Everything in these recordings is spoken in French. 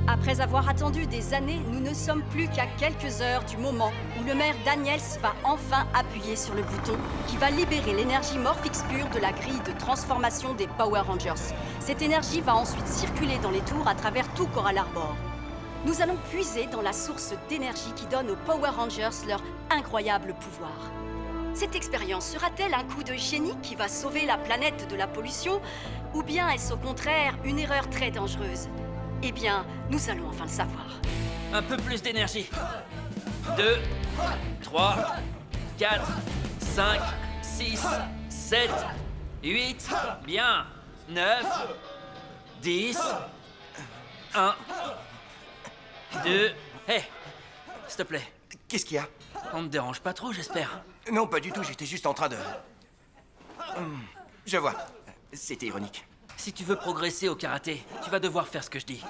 Après avoir attendu des années, nous ne sommes plus qu'à quelques heures du moment où le maire Daniels va enfin appuyer sur le bouton qui va libérer l'énergie Morphix pure de la grille de transformation des Power Rangers. Cette énergie va ensuite circuler dans les tours à travers tout Coral Harbor. Nous allons puiser dans la source d'énergie qui donne aux Power Rangers leur incroyable pouvoir. Cette expérience sera-t-elle un coup de génie qui va sauver la planète de la pollution, ou bien est-ce au contraire une erreur très dangereuse? Eh bien, nous allons enfin le savoir. Un peu plus d'énergie. 2, 3, 4, 5, 6, 7, 8, bien. 9, 10, 1, 2... Hé, s'il te plaît. Qu'est-ce qu'il y a? On ne dérange pas trop, j'espère. Non, pas du tout, j'étais juste en train de... Je vois. C'était ironique. Si tu veux progresser au karaté, tu vas devoir faire ce que je dis.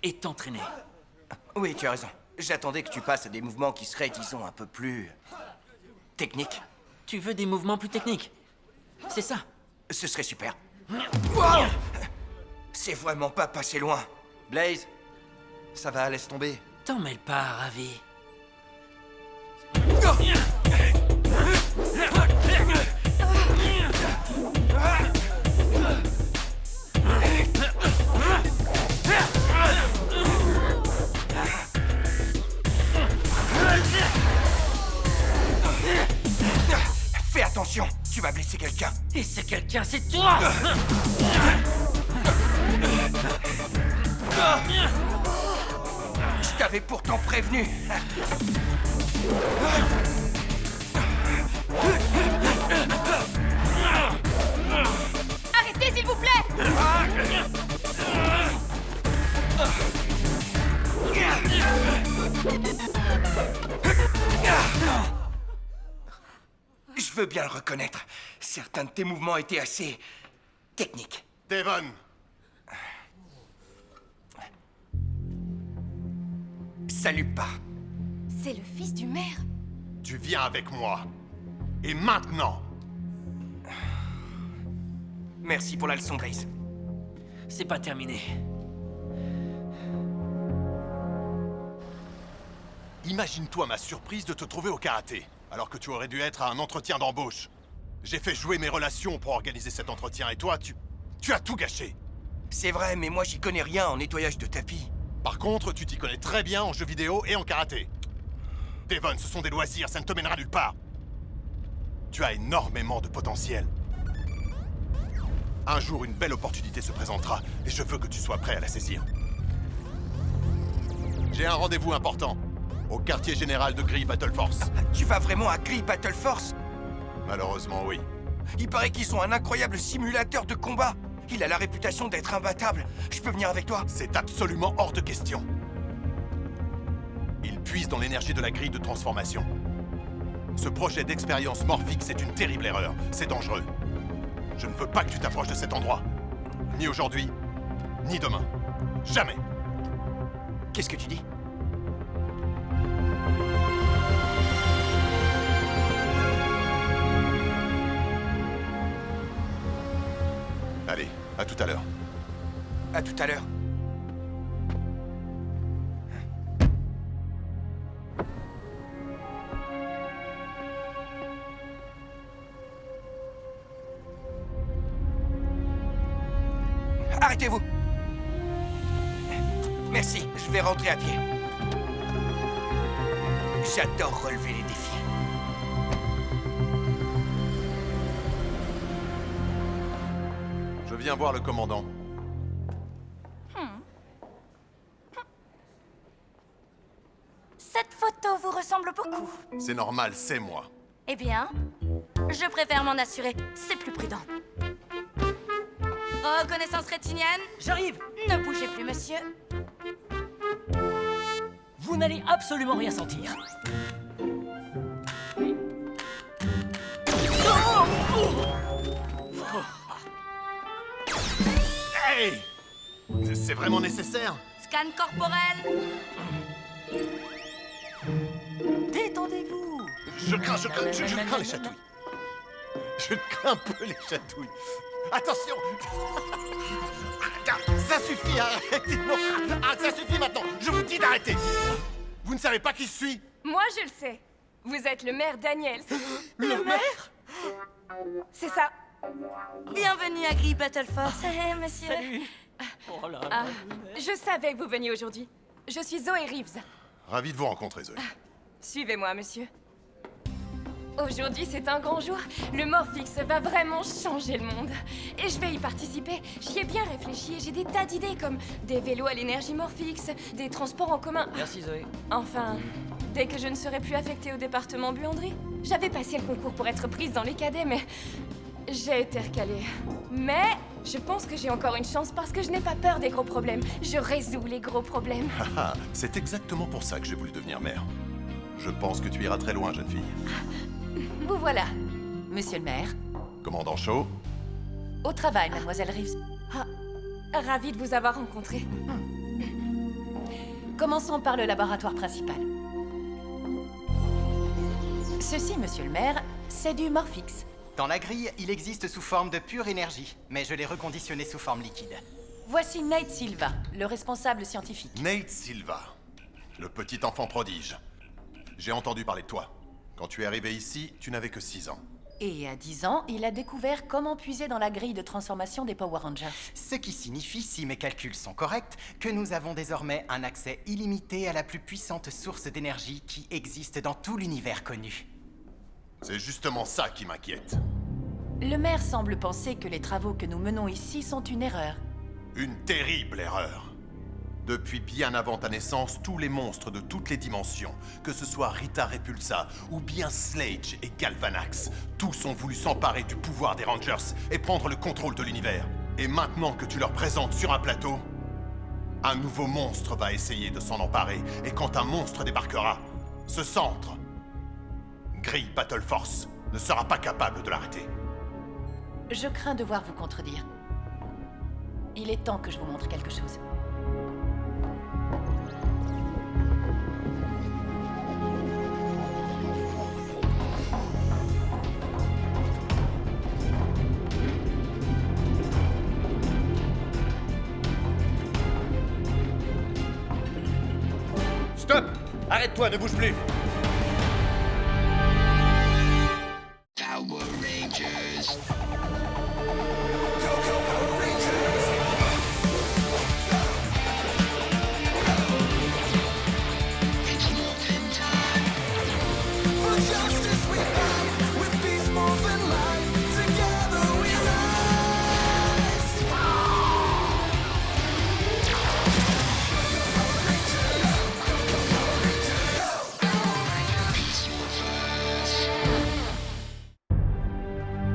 Et t'entraîner. Oui, tu as raison. J'attendais que tu passes à des mouvements qui seraient, disons, un peu plus... techniques. Tu veux des mouvements plus techniques? C'est ça. Ce serait super. Wow! C'est vraiment pas passé loin. Blaze, ça va, laisse tomber. T'en mêle pas, Ravi. Fais attention, tu vas blesser quelqu'un. Et c'est quelqu'un, c'est toi! Je t'avais pourtant prévenu. Arrêtez, s'il vous plaît! Je veux bien le reconnaître. Certains de tes mouvements étaient assez... techniques. Devon! Salut pas. C'est le fils du maire. Tu viens avec moi. Et maintenant! Merci pour la leçon, Blaze. C'est pas terminé. Imagine-toi ma surprise de te trouver au karaté, alors que tu aurais dû être à un entretien d'embauche. J'ai fait jouer mes relations pour organiser cet entretien, et toi, tu as tout gâché. C'est vrai, mais moi j'y connais rien en nettoyage de tapis. Par contre, tu t'y connais très bien en jeux vidéo et en karaté. Devon, ce sont des loisirs, ça ne te mènera nulle part. Tu as énormément de potentiel. Un jour, une belle opportunité se présentera, et je veux que tu sois prêt à la saisir. J'ai un rendez-vous important, au quartier général de Gree Battle Force. Tu vas vraiment à Gree Battle Force? Malheureusement, oui. Il paraît qu'ils ont un incroyable simulateur de combat. Il a la réputation d'être imbattable. Je peux venir avec toi? C'est absolument hors de question. Il puise dans l'énergie de la grille de transformation. Ce projet d'expérience Morphix est une terrible erreur. C'est dangereux. Je ne veux pas que tu t'approches de cet endroit. Ni aujourd'hui, ni demain. Jamais. Qu'est-ce que tu dis? Allez, à tout à l'heure. À tout à l'heure. Arrêtez-vous! Merci, je vais rentrer à pied. J'adore relever les défis. Je viens voir le commandant. Cette photo vous ressemble beaucoup. C'est normal, c'est moi. Eh bien, je préfère m'en assurer. C'est plus prudent. Reconnaissance rétinienne? J'arrive! Ne bougez plus, monsieur. Vous n'allez absolument rien sentir. Hey! C'est vraiment nécessaire? Scan corporel. Détendez-vous! Je crains les chatouilles. Je crains un peu les chatouilles. Attention! Ça suffit, arrêtez, non. Ah, ça suffit maintenant. Je vous dis d'arrêter. Vous ne savez pas qui je suis? Moi, je le sais. Vous êtes le maire Daniels. Le maire? C'est ça. Bienvenue à Grey Battle Force. Monsieur. Salut. Oh là là. Ah, je savais que vous veniez aujourd'hui. Je suis Zoé Reeves. Ravi de vous rencontrer, Zoé. Suivez-moi, monsieur. Aujourd'hui, c'est un grand jour. Le Morphix va vraiment changer le monde. Et je vais y participer. J'y ai bien réfléchi et j'ai des tas d'idées comme des vélos à l'énergie Morphix, des transports en commun. Merci Zoé. Enfin, dès que je ne serai plus affectée au département buanderie. J'avais passé le concours pour être prise dans les cadets, mais j'ai été recalée. Mais je pense que j'ai encore une chance parce que je n'ai pas peur des gros problèmes. Je résous les gros problèmes. Ah, c'est exactement pour ça que j'ai voulu devenir maire. Je pense que tu iras très loin, jeune fille. Vous voilà, monsieur le maire. Commandant Shaw, Au travail, mademoiselle Reeves. Ravie de vous avoir rencontré. Commençons par le laboratoire principal. Ceci, monsieur le maire, c'est du Morphix. Dans la grille, il existe sous forme de pure énergie, mais je l'ai reconditionné sous forme liquide. Voici Nate Silva, le responsable scientifique. Nate Silva, le petit enfant prodige. J'ai entendu parler de toi. Quand tu es arrivé ici, tu n'avais que 6 ans. Et à 10 ans, il a découvert comment puiser dans la grille de transformation des Power Rangers. Ce qui signifie, si mes calculs sont corrects, que nous avons désormais un accès illimité à la plus puissante source d'énergie qui existe dans tout l'univers connu. C'est justement ça qui m'inquiète. Le maire semble penser que les travaux que nous menons ici sont une erreur. Une terrible erreur. Depuis bien avant ta naissance, tous les monstres de toutes les dimensions, que ce soit Rita Repulsa ou bien Slade et Galvanax, tous ont voulu s'emparer du pouvoir des Rangers et prendre le contrôle de l'univers. Et maintenant que tu leur présentes sur un plateau, un nouveau monstre va essayer de s'en emparer. Et quand un monstre débarquera, ce centre, Grey Battle Force, ne sera pas capable de l'arrêter. Je crains devoir vous contredire. Il est temps que je vous montre quelque chose. Stop! Arrête-toi, ne bouge plus!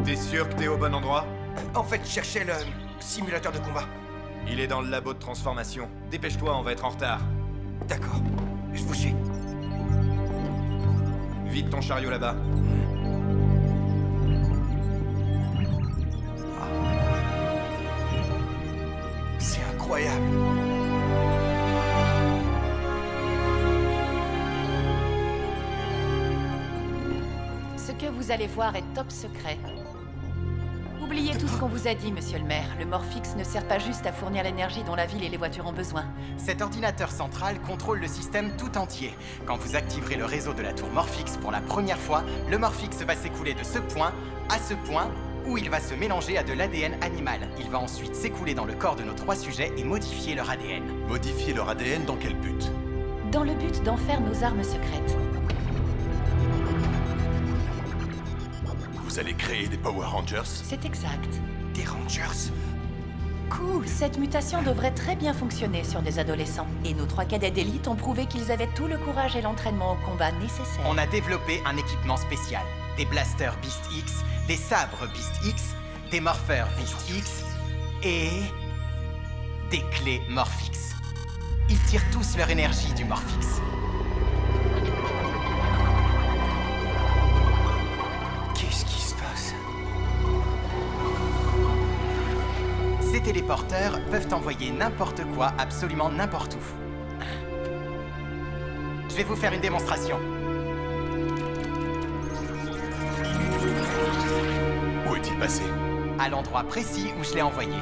T'es sûr que t'es au bon endroit? En fait, je cherchais le simulateur de combat. Il est dans le labo de transformation. Dépêche-toi, on va être en retard. D'accord, je vous suis. Vite ton chariot là-bas. C'est incroyable. Ce que vous allez voir est top secret. Oubliez tout ce qu'on vous a dit, monsieur le maire. Le Morphix ne sert pas juste à fournir l'énergie dont la ville et les voitures ont besoin. Cet ordinateur central contrôle le système tout entier. Quand vous activerez le réseau de la tour Morphix pour la première fois, le Morphix va s'écouler de ce point à ce point, où il va se mélanger à de l'ADN animal. Il va ensuite s'écouler dans le corps de nos 3 sujets et modifier leur ADN. Modifier leur ADN dans quel but? Dans le but d'en faire nos armes secrètes. Vous allez créer des Power Rangers? C'est exact. Des Rangers? Cool. Cette mutation devrait très bien fonctionner sur des adolescents. Et nos 3 cadets d'élite ont prouvé qu'ils avaient tout le courage et l'entraînement au combat nécessaire. On a développé un équipement spécial. Des blasters Beast X, des sabres Beast X, des morpheurs Beast X et des clés Morphix. Ils tirent tous leur énergie du Morphix. Qu'est-ce qui se passe? Ces téléporteurs peuvent envoyer n'importe quoi, absolument n'importe où. Je vais vous faire une démonstration. Où est-il passé? À l'endroit précis où je l'ai envoyé.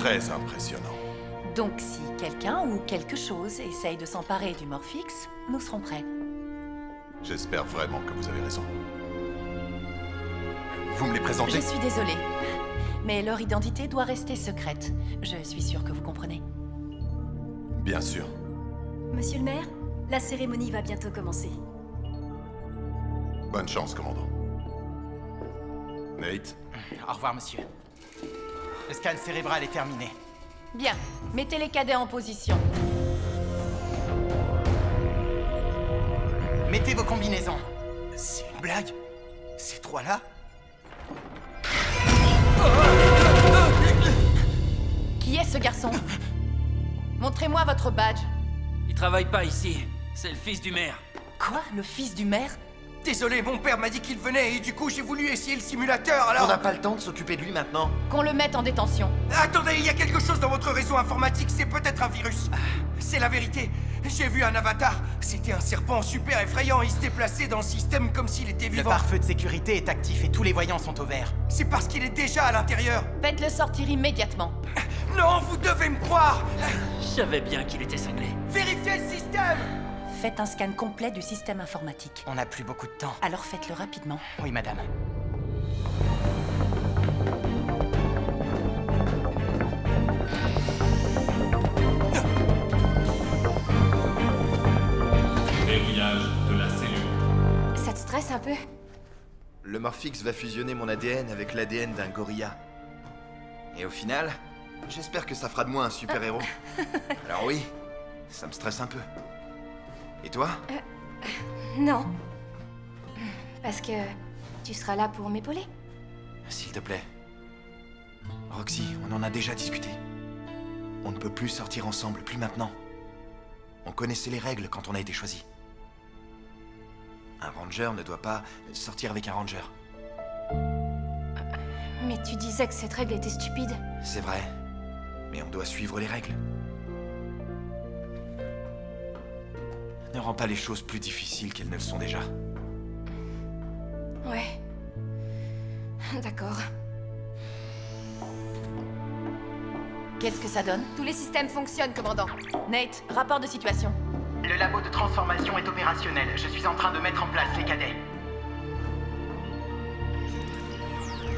très impressionnant. Donc si quelqu'un ou quelque chose essaye de s'emparer du Morphix, nous serons prêts. J'espère vraiment que vous avez raison. Vous me les présentez? Je suis désolée, mais leur identité doit rester secrète. Je suis sûre que vous comprenez. Bien sûr. Monsieur le maire, la cérémonie va bientôt commencer. Bonne chance, commandant. Nate? Au revoir, monsieur. Le scan cérébral est terminé. Bien, mettez les cadets en position. Mettez vos combinaisons. C'est une blague? Ces trois-là? Qui est ce garçon? Montrez-moi votre badge. Il travaille pas ici. C'est le fils du maire. Quoi? Le fils du maire? Désolé, mon père m'a dit qu'il venait et du coup j'ai voulu essayer le simulateur, alors... On n'a pas le temps de s'occuper de lui maintenant. Qu'on le mette en détention. Attendez, il y a quelque chose dans votre réseau informatique, c'est peut-être un virus. C'est la vérité. J'ai vu un avatar. C'était un serpent super effrayant. Il se déplaçait dans le système comme s'il était Le vivant. pare-feu de sécurité est actif et tous les voyants sont au vert. C'est parce qu'il est déjà à l'intérieur. Faites-le sortir immédiatement. Non, vous devez me croire. Je savais bien qu'il était cinglé. Vérifiez le système. Faites un scan complet du système informatique. On n'a plus beaucoup de temps. Alors faites-le rapidement. Oui, madame. Verrouillage de la cellule. Ça te stresse un peu? Le Morphix va fusionner mon ADN avec l'ADN d'un gorilla. Et au final, j'espère que ça fera de moi un super-héros. Alors oui, ça me stresse un peu. Et toi? Non. Parce que tu seras là pour m'épauler. S'il te plaît. Roxy, on en a déjà discuté. On ne peut plus sortir ensemble, plus maintenant. On connaissait les règles quand on a été choisi. Un ranger ne doit pas sortir avec un ranger. Mais tu disais que cette règle était stupide. C'est vrai, mais on doit suivre les règles. Ne rends pas les choses plus difficiles qu'elles ne le sont déjà. Ouais. D'accord. Qu'est-ce que ça donne? Tous les systèmes fonctionnent, commandant. Nate, rapport de situation. Le labo de transformation est opérationnel. Je suis en train de mettre en place les cadets.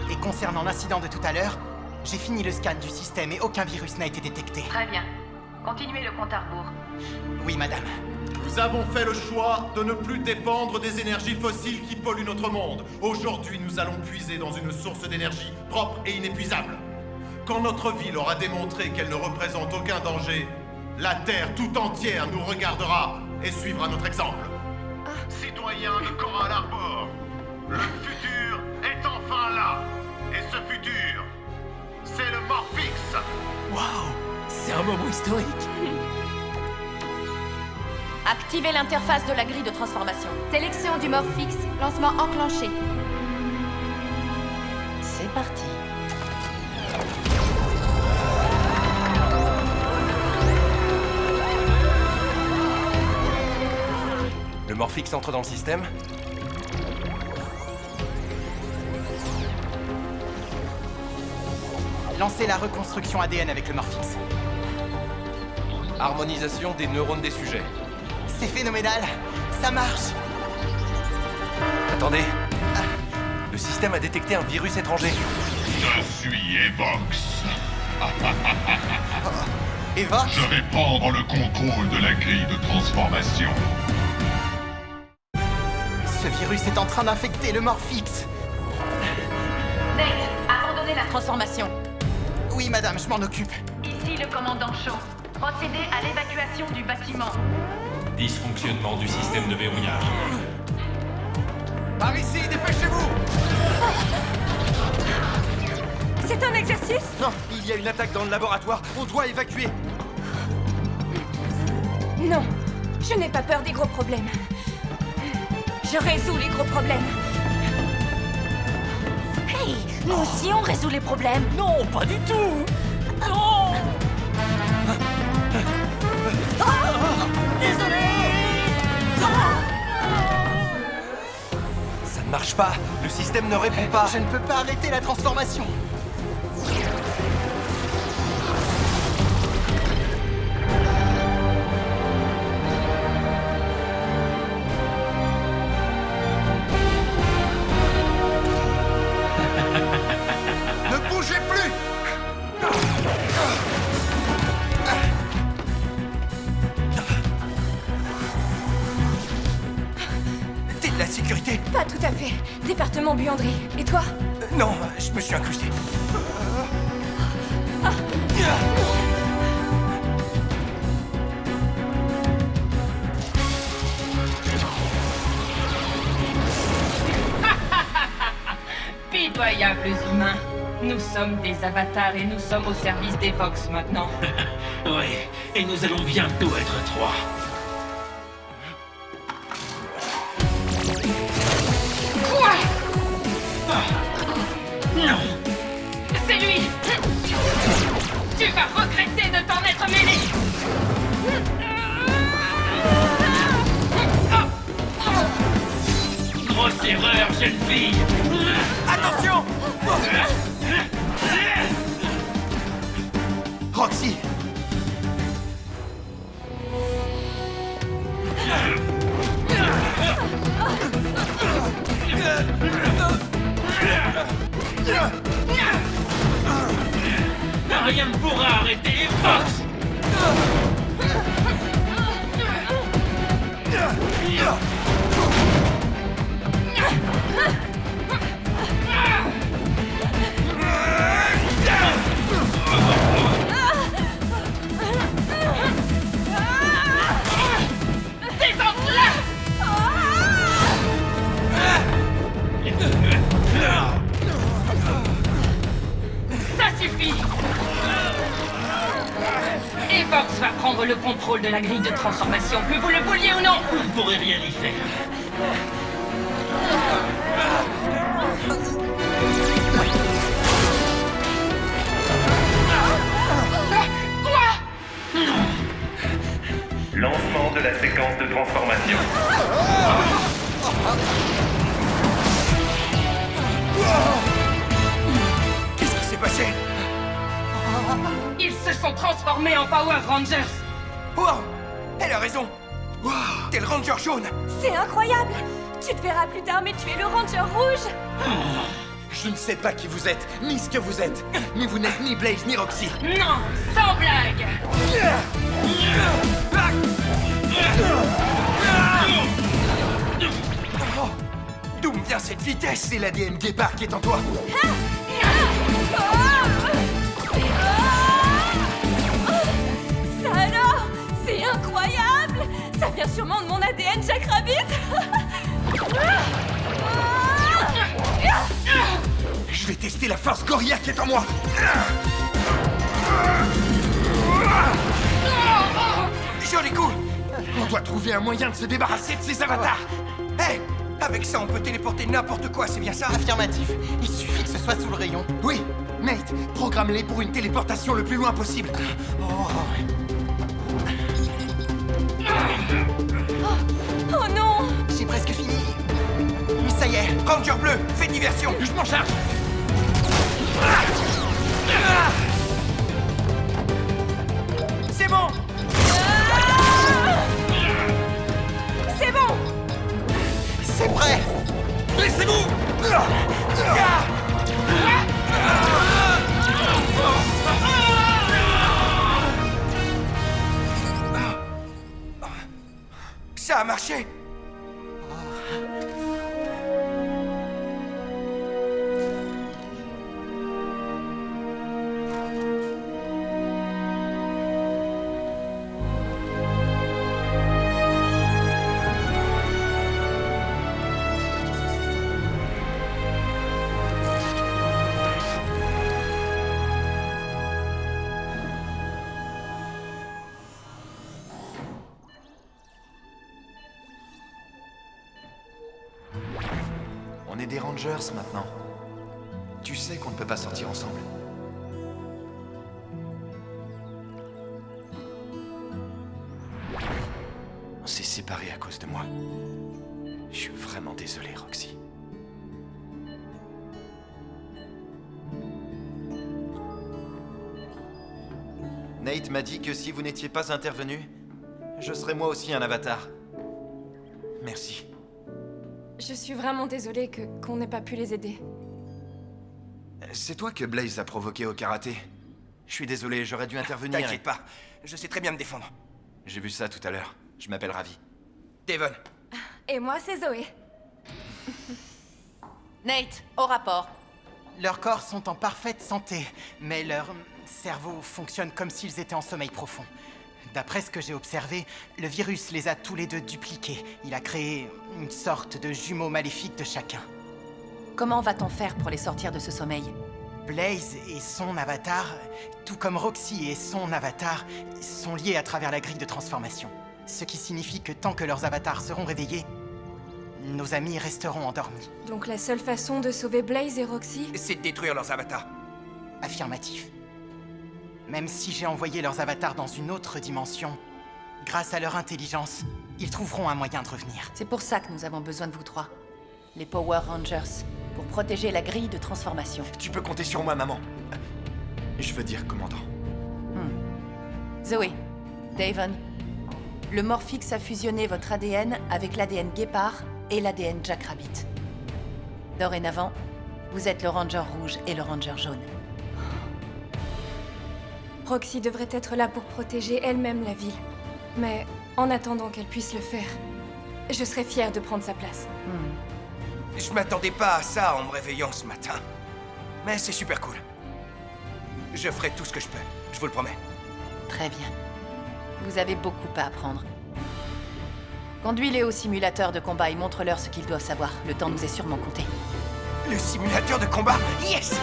Et concernant l'incident de tout à l'heure, j'ai fini le scan du système et aucun virus n'a été détecté. Très bien. Continuez le compte à rebours. Oui, madame. Nous avons fait le choix de ne plus dépendre des énergies fossiles qui polluent notre monde. Aujourd'hui, nous allons puiser dans une source d'énergie propre et inépuisable. Quand notre ville aura démontré qu'elle ne représente aucun danger, la Terre tout entière nous regardera et suivra notre exemple. Citoyens de Coral Harbor, le futur est enfin là. Et ce futur, c'est le Morphix. Waouh! C'est un moment historique. Activez l'interface de la grille de transformation. Sélection du Morphix. Lancement enclenché. C'est parti. Le Morphix entre dans le système. Lancez la reconstruction ADN avec le Morphix. Harmonisation des neurones des sujets. C'est phénoménal. Ça marche. Attendez. Le système a détecté un virus étranger. Je suis Evox. Evox? Je vais prendre le contrôle de la grille de transformation. Ce virus est en train d'infecter le Morphix. Nate, abandonnez la transformation. Oui, madame, je m'en occupe. Ici le commandant Shaw. Procédez à l'évacuation du bâtiment. Dysfonctionnement du système de verrouillage. Par ici, dépêchez-vous! C'est un exercice? Non, il y a une attaque dans le laboratoire. On doit évacuer. Non. Je n'ai pas peur des gros problèmes. Je résous les gros problèmes. Hey, nous aussi on résout les problèmes. Non, pas du tout. Non. Ça ne marche pas. Le système ne répond pas. Je ne peux pas arrêter la transformation. fait. Département buanderie. Et toi? Non, je me suis incrusté. Pitoyables humains. Nous sommes des avatars et nous sommes au service des Vox maintenant. Oui, et nous allons bientôt être 3. Quoi? Non! C'est lui! Tu vas regretter de t'en être mêlé! Grosse erreur, jeune fille! Attention! Roxy! Rien ne pourra arrêter Vox! Descends-la! Ça suffit! Et Vox va prendre le contrôle de la grille de transformation, que vous le vouliez ou non! Vous ne pourrez rien y faire. Quoi? Lancement de la séquence de transformation. Qu'est-ce qui s'est passé? Ils se sont transformés en Power Rangers! Wow! Elle a raison! Wow! T'es le Ranger jaune! C'est incroyable! Tu te verras plus tard, mais tu es le Ranger rouge! Je ne sais pas qui vous êtes, ni ce que vous êtes. Mais vous n'êtes ni Blaze, ni Roxy. Non! Sans blague! Oh, d'où me vient cette vitesse? C'est l'ADN guépard qui est en toi. Ça alors? C'est incroyable! Ça vient sûrement de mon ADN Jack Rabbit! Je vais tester la force Gorilla qui est en moi. Joli coup! On doit trouver un moyen de se débarrasser de ces avatars. Hé! Avec ça, on peut téléporter n'importe quoi, c'est bien ça? Affirmatif. Il suffit que ce soit sous le rayon. Oui, Nate, programme-les pour une téléportation le plus loin possible. Oh non! J'ai presque fini. Mais ça y est. Ranger bleu, fais diversion! Je m'en charge. C'est bon! C'est bon! C'est prêt. Laissez-vous. Ça a marché! On est des Rangers maintenant. Tu sais qu'on ne peut pas sortir ensemble. On s'est séparés à cause de moi. Je suis vraiment désolé, Roxy. Nate m'a dit que si vous n'étiez pas intervenu, je serais moi aussi un avatar. Merci. Je suis vraiment désolée qu'on n'ait pas pu les aider. C'est toi que Blaze a provoqué au karaté. Je suis désolé, j'aurais dû intervenir. T'inquiète pas, je sais très bien me défendre. J'ai vu ça tout à l'heure. Je m'appelle Ravi. Devon. Et moi, c'est Zoé. Nate, au rapport. Leurs corps sont en parfaite santé, mais leur cerveau fonctionne comme s'ils étaient en sommeil profond. D'après ce que j'ai observé, le virus les a tous les deux dupliqués. Il a créé une sorte de jumeau maléfique de chacun. Comment va-t-on faire pour les sortir de ce sommeil? Blaze et son avatar, tout comme Roxy et son avatar, sont liés à travers la grille de transformation. Ce qui signifie que tant que leurs avatars seront réveillés, nos amis resteront endormis. Donc la seule façon de sauver Blaze et Roxy? C'est de détruire leurs avatars. Affirmatif. Même si j'ai envoyé leurs avatars dans une autre dimension, grâce à leur intelligence, ils trouveront un moyen de revenir. C'est pour ça que nous avons besoin de vous trois. Les Power Rangers, pour protéger la grille de transformation. Tu peux compter sur moi, maman. Je veux dire, commandant. Zoé, Davon, le Morphix a fusionné votre ADN avec l'ADN Guépard et l'ADN Jack Rabbit. Dorénavant, vous êtes le Ranger rouge et le Ranger jaune. Roxy devrait être là pour protéger elle-même la ville. Mais en attendant qu'elle puisse le faire, je serais fière de prendre sa place. Je m'attendais pas à ça en me réveillant ce matin. Mais c'est super cool. Je ferai tout ce que je peux, je vous le promets. Très bien. Vous avez beaucoup à apprendre. Conduis-les au simulateur de combat et montre-leur ce qu'ils doivent savoir. Le temps nous est sûrement compté. Le simulateur de combat, yes!